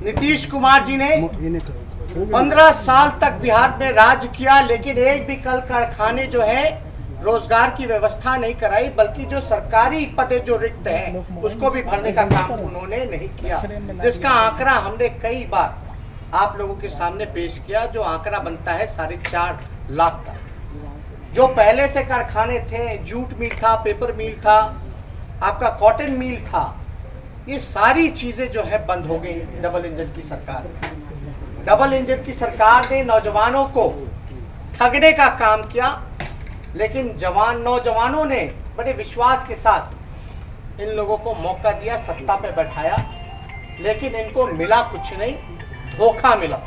नीतीश कुमार जी ने 15 साल तक बिहार में राज किया, लेकिन एक भी कल कारखाने जो है रोजगार की व्यवस्था नहीं कराई, बल्कि जो सरकारी पदे जो रिक्त हैं उसको भी भरने का काम उन्होंने नहीं किया, जिसका आंकड़ा हमने कई बार आप लोगों के सामने पेश किया। जो आंकड़ा बनता है 4.5 लाख का। जो पहले से कारखाने थे, जूट मिल था, पेपर मिल था, आपका कॉटन मिल था, ये सारी चीजें जो है बंद हो गई डबल इंजन की सरकार। डबल इंजन की सरकार ने नौजवानों को ठगने का काम किया, लेकिन नौजवानों ने बड़े विश्वास के साथ इन लोगों को मौका दिया, सत्ता पे बैठाया, लेकिन इनको मिला कुछ नहीं, धोखा मिला।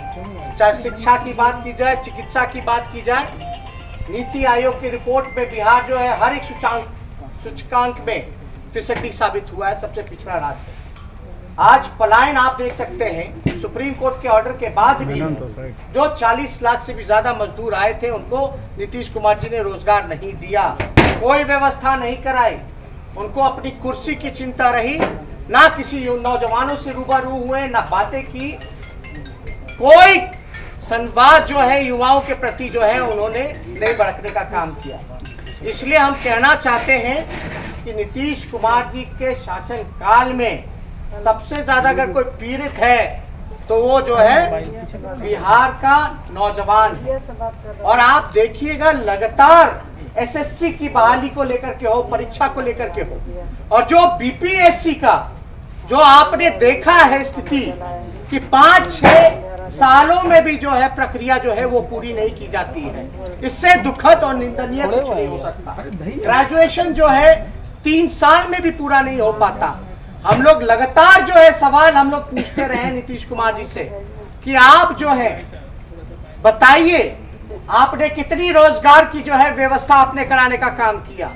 चाहे शिक्षा की बात की जाए, चिकित्सा की बात की जाए, नीति आयोग की रिपोर्ट में बिहार जो है हर एक सूचकांक में फिसड्डी साबित हुआ है, सबसे पिछड़ा राज्य है। आज पलायन आप देख सकते हैं, सुप्रीम कोर्ट के ऑर्डर के बाद भी जो 40 लाख से भी ज्यादा मजदूर आए थे उनको नीतीश कुमार जी ने रोजगार नहीं दिया, कोई व्यवस्था नहीं कराई, उनको अपनी कुर्सी की चिंता रही, ना किसी नौजवानों से रूबरू हुए, ना बातें की, कोई संवाद जो है युवाओं के प्रति जो है उन्होंने नहीं बढ़ाने का काम किया। इसलिए हम कहना चाहते हैं कि नीतीश कुमार जी के शासन काल में सबसे ज्यादा अगर कोई पीड़ित है तो वो जो है बिहार का नौजवान है। और आप देखिएगा लगातार एसएससी की बहाली को लेकर के हो, परीक्षा को लेकर के हो, और जो बीपीएससी का जो आपने देखा है स्थिति कि 5-6 सालों में भी जो है प्रक्रिया जो है वो पूरी नहीं की जाती है, इससे दुखद और निंदनीय कुछ नहीं हो सकता। ग्रेजुएशन जो है 3 साल में भी पूरा नहीं हो पाता। हम लोग लगातार जो है सवाल हम लोग पूछते रहे नीतीश कुमार जी से कि आप जो है बताइए, आपने कितनी रोजगार की जो है व्यवस्था आपने कराने का काम किया,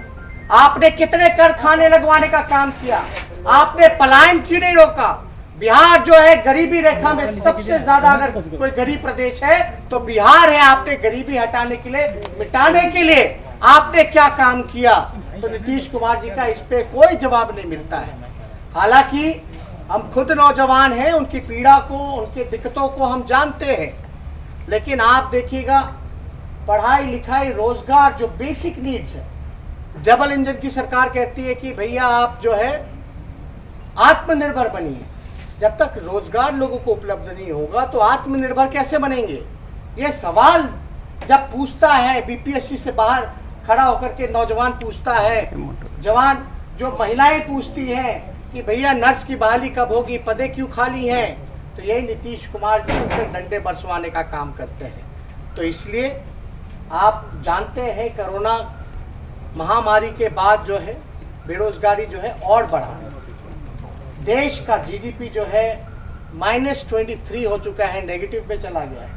आपने कितने कारखाने लगवाने का काम किया, आपने पलायन क्यों नहीं रोका। बिहार जो है गरीबी रेखा में सबसे ज्यादा अगर कोई गरीब प्रदेश है तो बिहार है। आपने गरीबी हटाने के लिए, मिटाने के लिए आपने क्या काम किया, तो नीतीश कुमार जी का इस पे कोई जवाब नहीं मिलता है। हालांकि हम खुद नौजवान हैं, उनकी पीड़ा को, उनकी दिक्कतों को हम जानते हैं, लेकिन आप देखिएगा पढ़ाई लिखाई, रोजगार, जो बेसिक नीड्स है, डबल इंजन की सरकार कहती है कि भैया आप जो है आत्मनिर्भर बनिए। जब तक रोजगार लोगों को उपलब्ध नहीं होगा तो आत्मनिर्भर कैसे बनेंगे। ये सवाल जब पूछता है बीपीएससी से बाहर खड़ा होकर के नौजवान पूछता है, जवान जो महिलाएं पूछती हैं कि भैया नर्स की बहाली कब होगी, पदे क्यों खाली हैं, तो यही नीतीश कुमार जी उन पर डंडे बरसवाने का काम करते हैं। तो इसलिए आप जानते हैं कोरोना महामारी के बाद जो है बेरोजगारी जो है और बढ़ा है। देश का जीडीपी जो है -23 हो चुका है, नेगेटिव में चला गया है।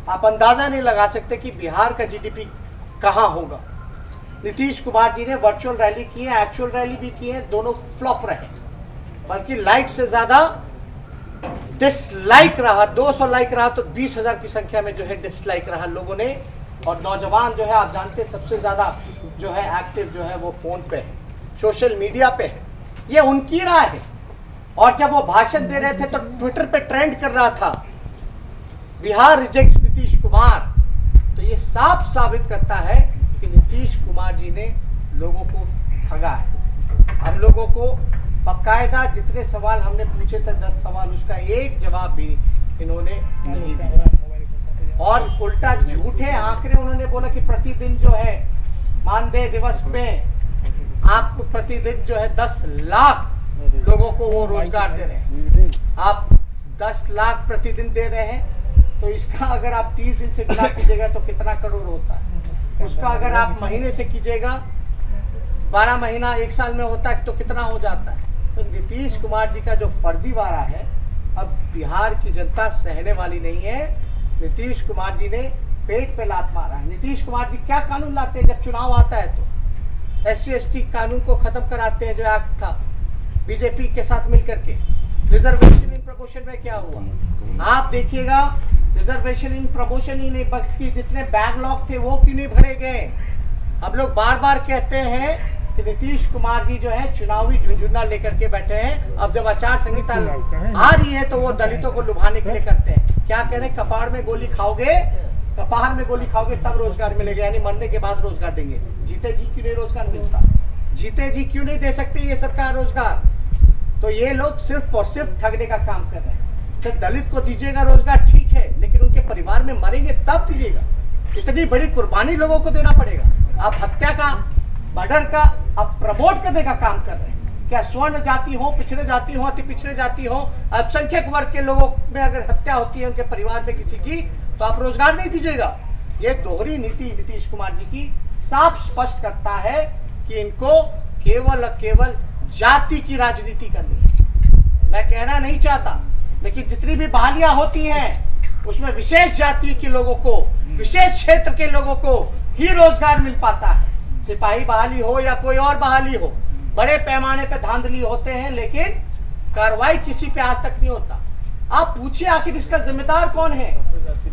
आप अंदाजा नहीं लगा सकते कि बिहार का जीडीपी कहाँ होगा। नीतीश कुमार जी ने वर्चुअल रैली की है, एक्चुअल रैली भी की है, दोनों फ्लॉप रहे, बल्कि लाइक से ज्यादा डिसलाइक रहा। 200 लाइक रहा तो 20,000 की संख्या में जो है डिसलाइक रहा लोगों ने। और नौजवान जो है आप जानते हैं सबसे ज्यादा जो है एक्टिव जो है वो फोन पे है, सोशल मीडिया पे है, ये उनकी राय है। और जब वो भाषण दे रहे थे तो ट्विटर पे ट्रेंड कर रहा था बिहार रिजेक्ट्स नीतीश कुमार, तो ये साफ साबित करता है कि नीतीश कुमार जी ने लोगों को ठगा है। हम लोगों को बाकायदा जितने सवाल हमने पूछे थे 10 सवाल, उसका एक जवाब भी इन्होंने नहीं दिया, और उल्टा झूठे आंकड़े उन्होंने बोला कि प्रतिदिन जो है मानदेय दिवस में आपको प्रतिदिन जो है 10 लाख लोगों को वो रोजगार दे रहे हैं। आप 10 लाख प्रतिदिन दे रहे हैं तो इसका अगर आप 30 दिन से गुणा कीजिएगा तो कितना करोड़ होता है। उसका अगर आप महीने से कीजिएगा, 12 महीना 1 साल में होता है तो कितना हो जाता है। तो नीतीश कुमार जी का जो फर्जीवाड़ा है अब बिहार की जनता सहने वाली नहीं है। नीतीश कुमार जी ने पेट पे लात मारा है। नीतीश कुमार जी क्या कानून लाते हैं जब चुनाव आता है तो SC/ST कानून को खत्म कराते हैं, जो एक्ट था बीजेपी के साथ मिलकर के। रिजर्वेशन इन प्रमोशन में क्या हुआ आप देखिएगा, रिजर्वेशन इन प्रमोशन ही नहीं बल्कि जितने बैकलॉग थे वो क्यों नहीं भरे गए। हम लोग बार बार कहते हैं कि नीतीश कुमार जी जो है चुनावी झुंझुना लेकर के बैठे हैं। अब जब आचार संहिता आ रही है तो वो दलितों को लुभाने के लिए करते हैं। क्या कह रहे हैं, कपाड़ में गोली खाओगे, कपाड़ में गोली खाओगे तब रोजगार मिलेगा, यानी मरने के बाद रोजगार देंगे। जीते जी क्यों नहीं रोजगार मिलता, जीते जी क्यों नहीं दे सकती ये सरकार रोजगार। तो ये लोग सिर्फ और सिर्फ ठगने का काम कर रहे हैं। सिर्फ दलित को दीजिएगा रोजगार ठीक है, लेकिन उनके परिवार में मरेंगे तब दीजिएगा। इतनी बड़ी कुर्बानी लोगों को देना पड़ेगा। आप हत्या का, मर्डर का आप प्रमोट करने का काम कर रहे हैं। क्या स्वर्ण जाति हो, पिछड़े जाति हो, अति पिछड़े जाति हो, अल्पसंख्यक वर्ग के लोगों में अगर हत्या होती है उनके परिवार में किसी की, तो आप रोजगार नहीं दीजिएगा। ये दोहरी नीति नीतीश कुमार जी की साफ स्पष्ट करता है कि इनको केवल और केवल जाति की राजनीति करनी है। मैं कहना नहीं चाहता, लेकिन जितनी भी बहालियां होती हैं उसमें विशेष जाति के लोगों को, विशेष क्षेत्र के लोगों को ही रोजगार मिल पाता है। सिपाही बहाली हो या कोई और बहाली हो, बड़े पैमाने पर धांधली होते हैं, लेकिन कार्रवाई किसी पे आज तक नहीं होता। आप पूछिए आखिर इसका जिम्मेदार कौन है।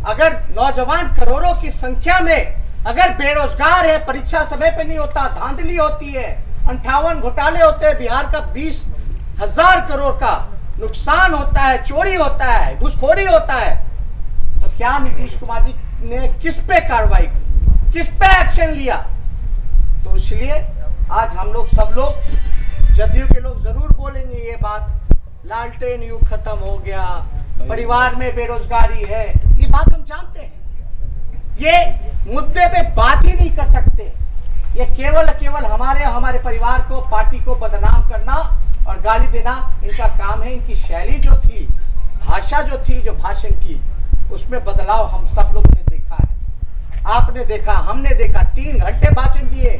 अगर नौजवान करोड़ों की संख्या में अगर बेरोजगार है, परीक्षा समय पे नहीं होता, धांधली होती है, 58 घोटाले होते हैं, बिहार का 20,000 करोड़ का नुकसान होता है, चोरी होता है, घुसखोरी होता है, तो क्या नीतीश कुमार जी ने किस पे कार्रवाई की, किस पे एक्शन लिया। तो इसलिए आज हम लोग सब लोग, जदयू के लोग जरूर बोलेंगे ये बात, लालटेन युग खत्म हो गया, परिवार में बेरोजगारी है, ये बात हम जानते हैं। ये मुद्दे पे बात ही नहीं कर सकते। ये केवल हमारे परिवार को, पार्टी को बदनाम करना और गाली देना इनका काम है। इनकी शैली जो थी, भाषा जो थी, जो भाषण की, उसमें बदलाव हम सब लोगों ने देखा है। आपने देखा, हमने देखा, 3 घंटे भाषण दिए,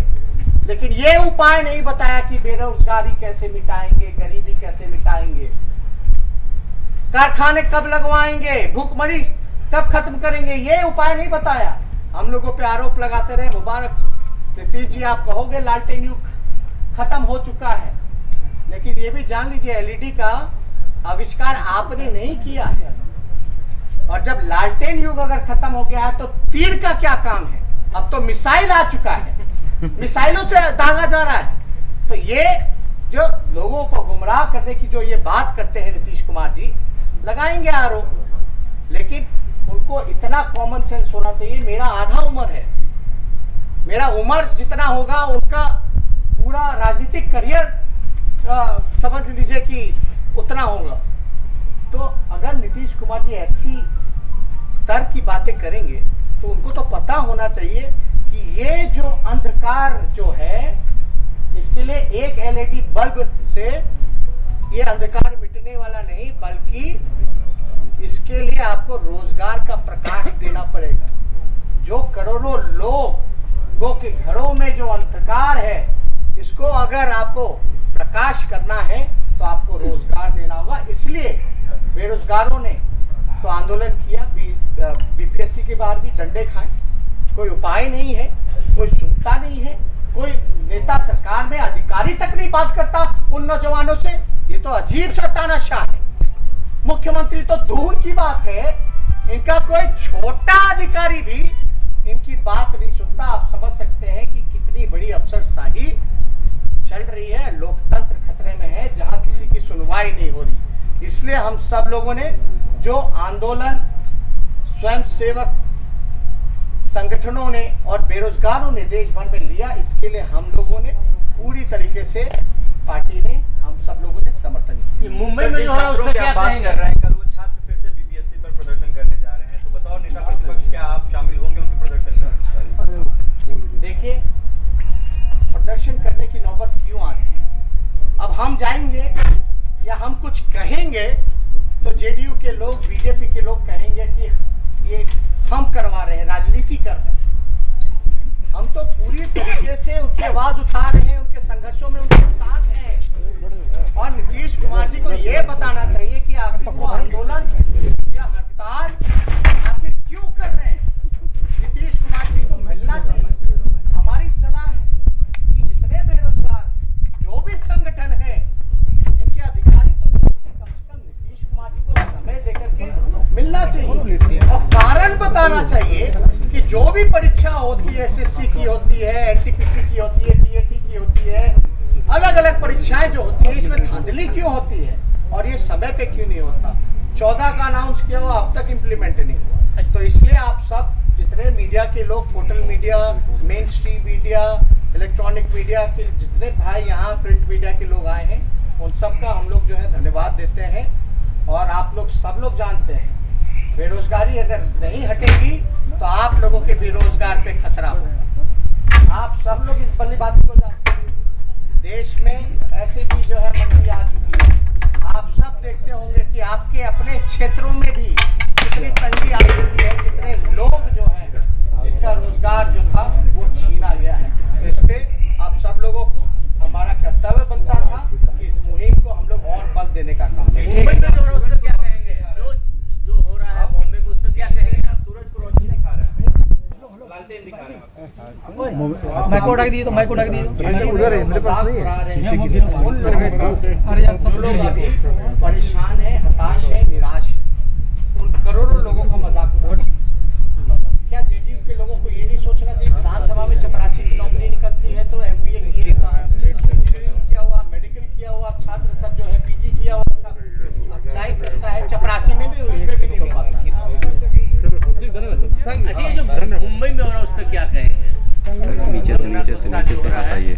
लेकिन ये उपाय नहीं बताया कि बेरोजगारी कैसे मिटाएंगे, गरीबी कैसे मिटाएंगे, कारखाने कब लगवाएंगे, भूखमरी कब खत्म करेंगे, ये उपाय नहीं बताया। हम लोगों पे आरोप लगाते रहे। मुबारक नीतीश जी, आप कहोगे लालटेन युग खत्म हो चुका है, लेकिन ये भी जान लीजिए एलईडी का आविष्कार आपने नहीं किया है। और जब लालटेन युग अगर खत्म हो गया है तो तीर का क्या काम है। अब तो मिसाइल आ चुका है, मिसाइलों से दागा जा रहा है। तो ये जो लोगों को गुमराह करने की जो ये बात करते हैं नीतीश कुमार जी, लगाएंगे आरोप, लेकिन उनको इतना कॉमन सेंस होना चाहिए। मेरा आधा उम्र है, मेरा उम्र जितना होगा उनका पूरा राजनीतिक करियर समझ लीजिए कि उतना होगा। तो अगर नीतीश कुमार जी ऐसी स्तर की बातें करेंगे तो उनको तो पता होना चाहिए कि ये जो अंधकार जो है, इसके लिए एक एलईडी बल्ब से ये अंधकार मिटने वाला नहीं, बल्कि इसके लिए आपको रोजगार का प्रकाश देना पड़ेगा। जो करोड़ों लोगों के घरों में जो अंधकार है, इसको अगर आपको प्रकाश करना है तो आपको रोजगार देना होगा। इसलिए बेरोजगारों ने तो आंदोलन किया, बीपीएससी के बाहर भी डंडे खाए, कोई उपाय नहीं है, कोई सुनता नहीं है, कोई नेता सरकार में अधिकारी तक नहीं बात करता उन नौजवानों से। ये तो अजीब सा तानाशाह है। मुख्यमंत्री तो दूर की बात है, इनका कोई छोटा अधिकारी भी इनकी बात नहीं सुनता। आप समझ सकते हैं कि कितनी बड़ी अफसरशाही चल रही है, लोकतंत्र खतरे में है, जहां किसी की सुनवाई नहीं हो रही। इसलिए हम सब लोगों ने जो आंदोलन स्वयंसेवक संगठनों ने और बेरोजगारों ने देश भर में लिया, इसके लिए हम लोगों ने पूरी तरीके से, पार्टी ने, हम सब लोगों ने समर्थन किया। मुंबई में जो है उसमें क्या बात कर रहे हैं, कल वो छात्र फिर से बीपीएससी पर प्रदर्शन करने जा रहे हैं, तो बताओ नेता प्रतिपक्ष, क्या आप शामिल होंगे उनके प्रदर्शन में? देखिए, प्रदर्शन करने की नौबत क्यों आ रही है। अब हम जाएंगे या हम कुछ कहेंगे तो जेडीयू के लोग, बीजेपी के लोग कहेंगे कि ये हम करवा रहे हैं, राजनीति कर रहे हैं। हम तो पूरी तरीके से उनकी आवाज उठा रहे हैं, उनके संघर्षों में उनके साथ हैं। और नीतीश कुमार जी को ये बताना चाहिए कि आखिर वो आंदोलन या हड़ताल आखिर क्यों कर रहे हैं। नीतीश कुमार जी को मिलना चाहिए। हमारी सलाह है कि जितने बेरोजगार, जो भी संगठन है, इनके अधिकारी तो नहीं मिलते, कम से कम नीतीश कुमार जी को समय देकर के मिलना चाहिए और कारण बताना चाहिए कि जो भी परीक्षा होती है, एसएससी की होती है, एनटीपीसी की होती है, टीएटी की की होती है, अलग अलग परीक्षाएं जो होती है, इसमें धांधली क्यों होती है और ये समय पे क्यों नहीं होता? 14 का अनाउंस किया हुआ, अब तक इम्प्लीमेंट नहीं हुआ। तो इसलिए आप सब जितने मीडिया के लोग, portal media, main stream media, electronic media के जितने भाई यहाँ प्रिंट मीडिया के लोग आए हैं, उन सबका हम लोग जो है धन्यवाद देते हैं। और आप लोग सब लोग जानते हैं, बेरोजगारी अगर नहीं हटेगी तो आप लोगों के बेरोजगार पे खतरा होगा। आप सब लोग इस बड़ी बात को जानते हैं। देश में ऐसे भी जो है मंदी आ चुकी है। आप सब देखते होंगे कि आपके अपने क्षेत्रों में भी कितनी तंगी आ चुकी है, कितने लोग जो हैं जिनका रोजगार जो था वो छीना गया है। तो इस पे आप सब लोगों को हमारा कर्तव्य बनता था कि इस मुहिम को हम लोग और बल देने का काम करें। मुंबई में जो हो रहा है उस पर क्या कहेंगे? जो हो रहा है बॉम्बे में, उस पर क्या कहेंगे? आप सूरज को रोशनी दिखा रहे हैं, लालटेन दिखा रहे हैं। माइक को उठा के दिए तो, माइक को उठा के दिए तो। उधर है, मेरे पास नहीं है। उन लोगों का अरे यार सब जो लोग अभी परेशान है, हताश है, निराश है, उन करोड़ों लोगों का मजाक उड़ाना। क्या जेडीयू के लोगों को ये नहीं सोचना चाहिए? विधानसभा में चपरासी की नौकरी निकलती है तो एमबीए किएगा, इंजीनियरिंग किया हुआ, मेडिकल किया हुआ छात्र सब जो है पीजी किया हुआ सब अप्लाई करता है, चपरासी में भी, उसमें भी नहीं हो पाता। अच्छा, ये जो मुंबई में हो रहा है उस पर क्या कहेंगे? नीचे से बताइए।